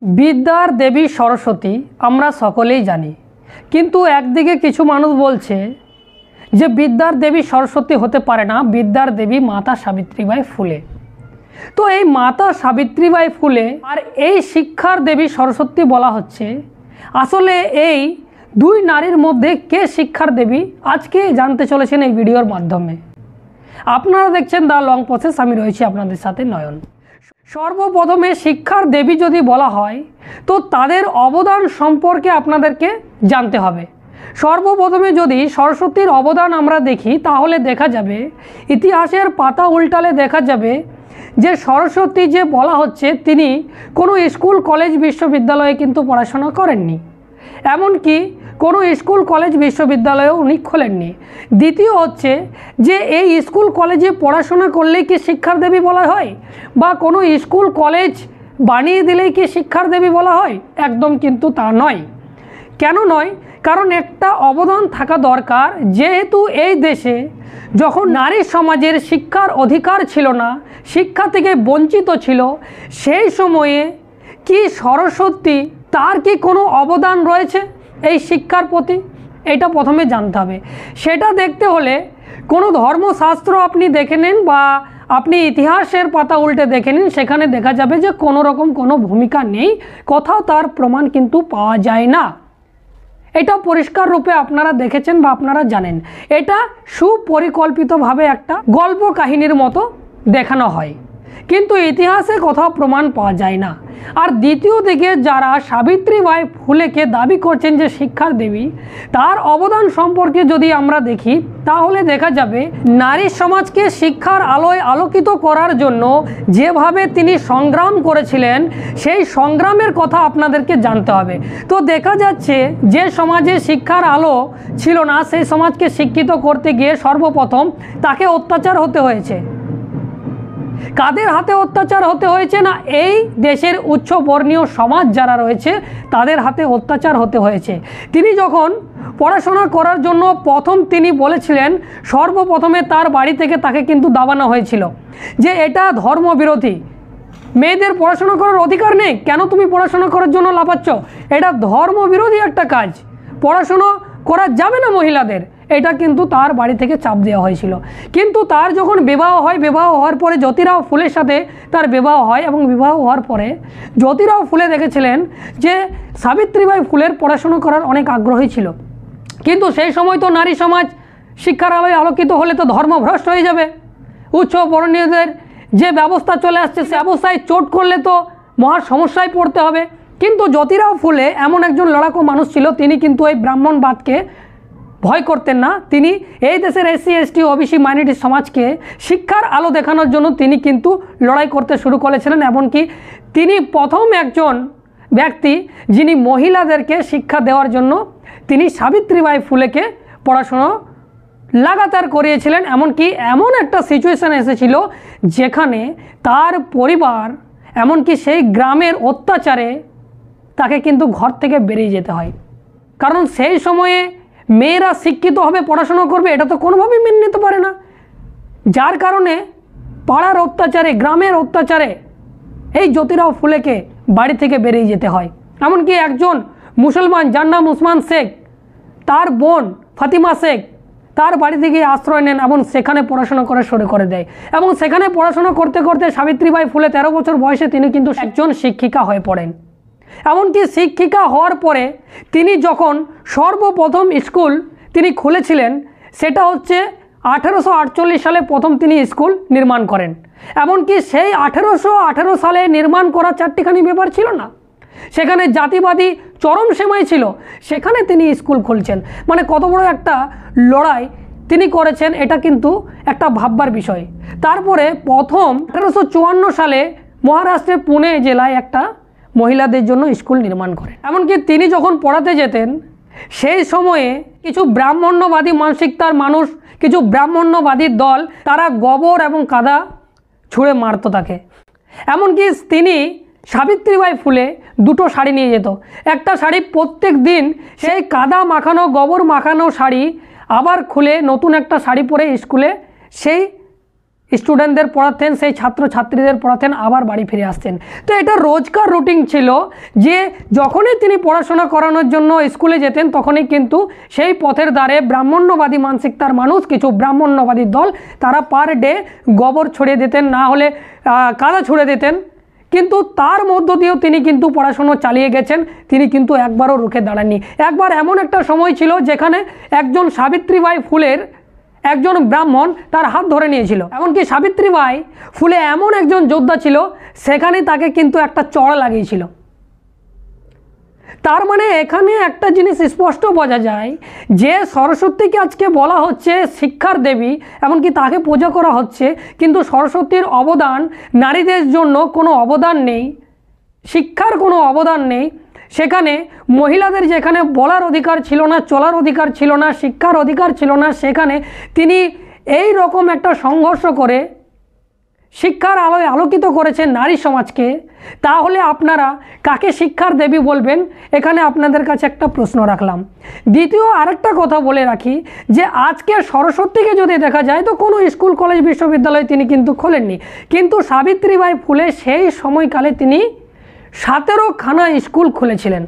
विद्यार देवी सरस्वती আমরা সকলেই জানি, কিন্তু একদিকে কিছু মানুষ বলছে যে বিদ্যার দেবী সরস্বতী হতে পারে না, বিদ্যার দেবী মাতা সাবিত্রীবাই ফুলে। তো এই মাতা সাবিত্রীবাই ফুলে আর এই শিক্ষার দেবী সরস্বতী বলা হচ্ছে। আসলে এই দুই নারীর মধ্যে কে শিক্ষার দেবী আজকে জানতে চলেছেন এই ভিডিওর মাধ্যমে। আপনারা দেখছেন দ্য লং প্রসেস, আমি রয়েছি আপনাদের সাথে নয়ন। সর্বপ্রথমে শিক্ষার দেবী যদি বলা হয় তো তাদের অবদান সম্পর্কে আপনাদেরকে জানতে হবে। সর্বপ্রথমে যদি সরস্বতীর অবদান আমরা দেখি তাহলে দেখা যাবে, ইতিহাসের পাতা উল্টালে দেখা যাবে যে সরস্বতী যে বলা হচ্ছে তিনি কোনো স্কুল কলেজ বিশ্ববিদ্যালয়ে কিন্তু পড়াশোনা করেননি, এমনকি কোনো স্কুল কলেজ বিশ্ববিদ্যালয়েও উনি খোলেননি। দ্বিতীয় হচ্ছে যে এই স্কুল কলেজে পড়াশোনা করলেই কি শিক্ষার দেবী বলা হয়, বা কোনো স্কুল কলেজ বানিয়ে দিলেই কি শিক্ষার দেবী বলা হয়? একদম কিন্তু তা নয়। কেন নয়? কারণ একটা অবদান থাকা দরকার। যেহেতু এই দেশে যখন নারী সমাজের শিক্ষার অধিকার ছিল না, শিক্ষা থেকে বঞ্চিত ছিল, সেই সময়ে কি সরস্বতী তার কি কোনো অবদান রয়েছে এই শিক্ষার প্রতি? এটা প্রথমে জানতে হবে। সেটা দেখতে হলে কোনো ধর্মশাস্ত্র আপনি দেখে নিন বা আপনি ইতিহাসের পাতা উল্টে দেখে নিন, সেখানে দেখা যাবে যে কোনো রকম কোনো ভূমিকা নেই, কোথাও তার প্রমাণ কিন্তু পাওয়া যায় না। এটা পরিষ্কার রূপে আপনারা দেখেছেন বা আপনারা জানেন। এটা সুপরিকল্পিতভাবে একটা গল্প কাহিনীর মতো দেখানো হয়, কিন্তু ইতিহাসে কোথাও প্রমাণ পাওয়া যায় না। আর দ্বিতীয় দিকে যারা সাবিত্রীবাই ফুলেকে দাবি করছেন যে শিক্ষার দেবী, তার অবদান সম্পর্কে যদি আমরা দেখি তাহলে দেখা যাবে নারী সমাজকে শিক্ষার আলোয় আলোকিত করার জন্য যেভাবে তিনি সংগ্রাম করেছিলেন, সেই সংগ্রামের কথা আপনাদেরকে জানতে হবে। তো দেখা যাচ্ছে যে সমাজে শিক্ষার আলো ছিল না, সেই সমাজকে শিক্ষিত করতে গিয়ে সর্বপ্রথম তাকে অত্যাচার হতে হয়েছে। কাদের হাতে অত্যাচার হতে হয়েছে? না, এই দেশের উচ্চ বর্ণীয় সমাজ যারা রয়েছে তাদের হাতে অত্যাচার হতে হয়েছে। তিনি যখন পড়াশোনা করার জন্য প্রথম তিনি বলেছিলেন, সর্বপ্রথমে তার বাড়ি থেকে তাকে কিন্তু দাবানো হয়েছিল যে এটা ধর্মবিরোধী, মেয়েদের পড়াশোনা করার অধিকার নেই, কেন তুমি পড়াশোনা করার জন্য লাফাচ্ছ, এটা ধর্মবিরোধী একটা কাজ, পড়াশোনা করা যাবে না মহিলাদের। এটা কিন্তু তার বাড়ি থেকে চাপ দেওয়া হয়েছিল। কিন্তু তার যখন বিবাহ হয়, বিবাহ হওয়ার পরে জ্যোতিরাও ফুলের সাথে তার বিবাহ হয়, এবং বিবাহ হওয়ার পরে জ্যোতিরাও ফুলে দেখেছিলেন যে সাবিত্রীবাই ফুলের পড়াশোনা করার অনেক আগ্রহী ছিল, কিন্তু সেই সময় তো নারী সমাজ শিক্ষার আলোয় আলোকিত হলে তো ধর্মভ্রষ্ট হয়ে যাবে, উচ্চ বর্ণীয়দের যে ব্যবস্থা চলে আসছে সে ব্যবস্থায় চোট করলে তো মহা সমস্যায় পড়তে হবে। কিন্তু জ্যোতিরাও ফুলে এমন একজন লড়াকু মানুষ ছিল, তিনি কিন্তু এই ব্রাহ্মণবাদকে ভয় করতেন না। তিনি এই দেশের এসসি এসটি ওবিসি মাইনরিটি সমাজকে শিক্ষার আলো দেখানোর জন্য তিনি কিন্তু লড়াই করতে শুরু করেছিলেন। এমনকি তিনি প্রথম একজন ব্যক্তি যিনি মহিলাদেরকে শিক্ষা দেওয়ার জন্য তিনি সাবিত্রীবাই ফুলেকে পড়াশোনা লাগাতার করিয়েছিলেন। এমনকি এমন একটা সিচুয়েশান এসেছিল যেখানে তার পরিবার, এমনকি সেই গ্রামের অত্যাচারে তাকে কিন্তু ঘর থেকে বেরিয়ে যেতে হয়। কারণ সেই সময়ে মেয়েরা শিক্ষিত হবে, পড়াশোনা করবে, এটা তো কোনোভাবেই মেনে নিতে পারে না। যার কারণে পাড়ার অত্যাচারে, গ্রামের অত্যাচারে এই জ্যোতিরাও ফুলেকে বাড়ি থেকে বেরিয়ে যেতে হয়। এমনকি একজন মুসলমান যার নাম উসমান শেখ, তার বোন ফাতিমা শেখ তার বাড়ি থেকে আশ্রয় নেন এবং সেখানে পড়াশোনা করা শুরু করে দেয়। এবং সেখানে পড়াশোনা করতে করতে সাবিত্রীবাই ফুলে 13 বছর বয়সে তিনি কিন্তু একজন শিক্ষিকা হয়ে পড়েন। এমনকি শিক্ষিকা হওয়ার পরে তিনি যখন সর্বপ্রথম স্কুল তিনি খুলেছিলেন, সেটা হচ্ছে 1848 সালে প্রথম তিনি স্কুল নির্মাণ করেন। এমনকি সেই 1818 সালে নির্মাণ করা চারটিখানি ব্যাপার ছিল না, সেখানে জাতিবাদী চরম সীমায় ছিল, সেখানে তিনি স্কুল খুলছেন। মানে কত বড় একটা লড়াই তিনি করেছেন, এটা কিন্তু একটা ভাববার বিষয়। তারপরে প্রথম 1854 সালে মহারাষ্ট্রের পুনে জেলায় একটা মহিলাদের জন্য স্কুল নির্মাণ করে। এমনকি তিনি যখন পড়াতে যেতেন সেই সময়ে কিছু ব্রাহ্মণ্যবাদী মানসিকতার মানুষ, কিছু ব্রাহ্মণ্যবাদীর দল, তারা গোবর এবং কাদা ছুঁড়ে মারত তাকে। এমনকি তিনি সাবিত্রীবাই ফুলে দুটো শাড়ি নিয়ে যেত, একটা শাড়ি প্রত্যেক দিন সেই কাদা মাখানো গোবর মাখানো শাড়ি আবার খুলে নতুন একটা শাড়ি পরে স্কুলে সেই স্টুডেন্টদের পড়াতেন, সেই ছাত্রছাত্রীদের পড়াতেন, আবার বাড়ি ফিরে আসতেন। তো এটা রোজকার রুটিন ছিল যে যখনই তিনি পড়াশোনা করানোর জন্য স্কুলে যেতেন তখনই কিন্তু সেই পথের ধারে ব্রাহ্মণ্যবাদী মানসিকতার মানুষ, কিছু ব্রাহ্মণ্যবাদী দল, তারা পার ডে গোবর ছড়িয়ে দিতেন, না হলে কাদা ছুঁড়ে দিতেন। কিন্তু তার মধ্য দিয়েও তিনি কিন্তু পড়াশুনো চালিয়ে গেছেন, তিনি কিন্তু একবারও রুখে দাঁড়াননি। একবার এমন একটা সময় ছিল যেখানে একজন সাবিত্রীবাই ফুলের একজন ব্রাহ্মণ তার হাত ধরে নিয়েছিল। এমনকি সাবিত্রীবাই ফুলে এমন একজন যোদ্ধা ছিল, সেখানে তাকে কিন্তু একটা চড় লাগিয়েছিল। তার মানে এখানে একটা জিনিস স্পষ্ট বোঝা যায় যে সরস্বতীকে আজকে বলা হচ্ছে শিক্ষার দেবী, এমনকি তাকে পূজা করা হচ্ছে, কিন্তু সরস্বতীর অবদান নারীদের জন্য কোনো অবদান নেই, শিক্ষার কোনো অবদান নেই। সেখানে মহিলাদের যেখানে বলার অধিকার ছিল না, চলার অধিকার ছিল না, শিক্ষার অধিকার ছিল না, সেখানে তিনি এই রকম একটা সংঘর্ষ করে শিক্ষার আলোয় আলোকিত করেছেন নারী সমাজকে। তাহলে আপনারা কাকে শিক্ষার দেবী বলবেন? এখানে আপনাদের কাছে একটা প্রশ্ন রাখলাম। দ্বিতীয় আরেকটা কথা বলে রাখি যে আজকে সরস্বতীকে যদি দেখা যায় তো কোনো স্কুল কলেজ বিশ্ববিদ্যালয় তিনি কিন্তু খোলেননি, কিন্তু সাবিত্রীবাই ফুলে সেই সময়কালে তিনি 17খানা স্কুল খুলেছিলেন।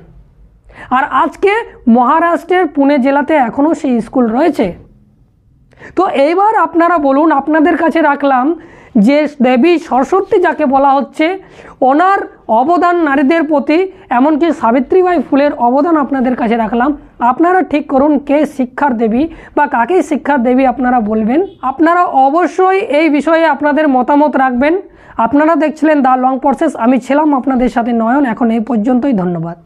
আর আজকে মহারাষ্ট্রের পুনে জেলাতে এখনও সেই স্কুল রয়েছে। তো এইবার আপনারা বলুন, আপনাদের কাছে রাখলাম যে দেবী সরস্বতী যাকে বলা হচ্ছে, ওনার অবদান নারীদের প্রতি, এমনকি সাবিত্রীবাই ফুলের অবদান আপনাদের কাছে রাখলাম। আপনারা ঠিক করুন কে শিক্ষার দেবী বা কাকে শিক্ষার দেবী আপনারা বলবেন। আপনারা অবশ্যই এই বিষয়ে আপনাদের মতামত রাখবেন। আপনারা দেখছিলেন দ্য লং প্রসেস, আমি ছিলাম আপনাদের সাথে নয়ন। এখন এই পর্যন্তই, ধন্যবাদ।